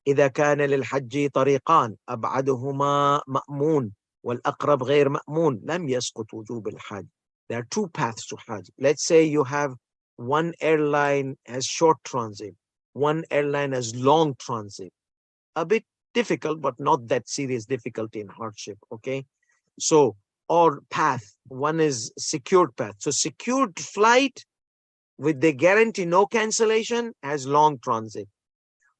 إذا كان للحج طريقان أبعدهما مأمون والأقرب غير مأمون لم يسقط وجوب الحج. There are two paths to Hajj. Let's say you have one airline has short transit, one airline has long transit. A bit difficult, but not that serious difficulty in hardship. Okay. So, or path, one is secured path. So, secured flight with the guarantee no cancellation has long transit.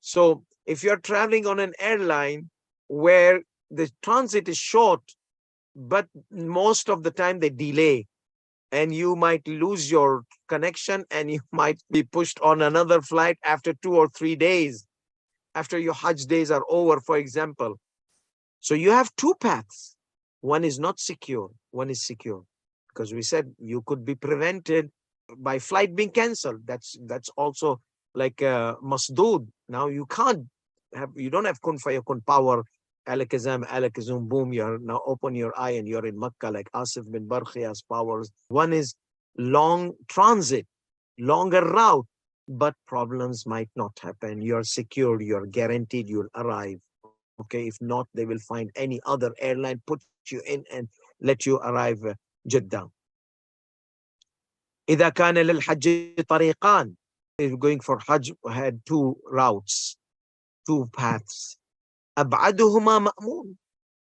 So, if you're traveling on an airline where the transit is short, but most of the time they delay, and you might lose your connection and you might be pushed on another flight after 2 or 3 days, after your Hajj days are over, for example. So you have two paths. One is not secure, one is secure. Because we said you could be prevented by flight being cancelled. That's also like masdood. Now you can't have, you don't have kun fayakun power. Alakazam, alakazum, boom, you're now open your eye and you're in Makkah like Asif bin Barkhiya's powers. One is long transit, longer route, but problems might not happen. You're secured, you're guaranteed you'll arrive. Okay, if not, they will find any other airline, put you in and let you arrive Jeddah. إذا كان للحج طريقان. If going for Hajj had two routes, two paths. أبعدهما مأمون.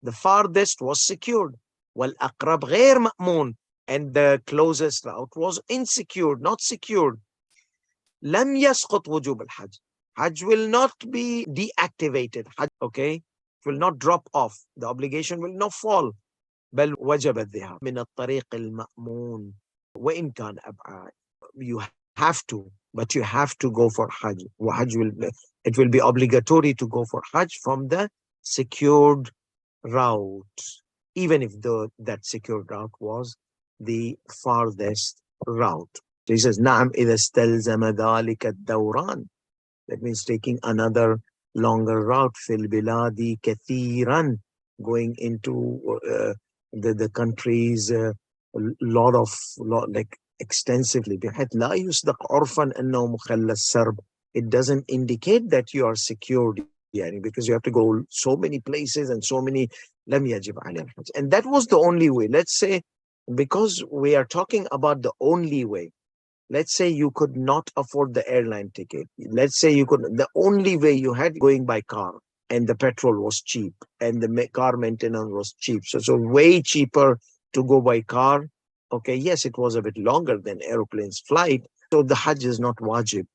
The farthest was secured. والأقرب غير مأمون. And the closest route was insecure, not secured. لم يسقط وجوب الحج. Hajj will not be deactivated. Hajj, okay, it will not drop off. The obligation will not fall. بل وجب الذهاب من الطريق المأمون وإن كان أبعد. You have to, but you have to go for Hajj. It will be obligatory to go for Hajj from the secured route, even if that secured route was the farthest route. So he says, نعم إذا استلزم ذلك الدوران. That means taking another longer route. في البلاد كثيرا, going into the countries like extensively. بحيث لا يصدق عرفا أنه مخلى السرب. It doesn't indicate that you are secured, because you have to go so many places and so many. لم يجب على الحج. And that was the only way. Let's say, because we are talking about the only way. Let's say you could not afford the airline ticket. Let's say the only way you had going by car, and the petrol was cheap and the car maintenance was cheap. So way cheaper to go by car. Okay, yes, it was a bit longer than aeroplane's flight. So the Hajj is not wajib.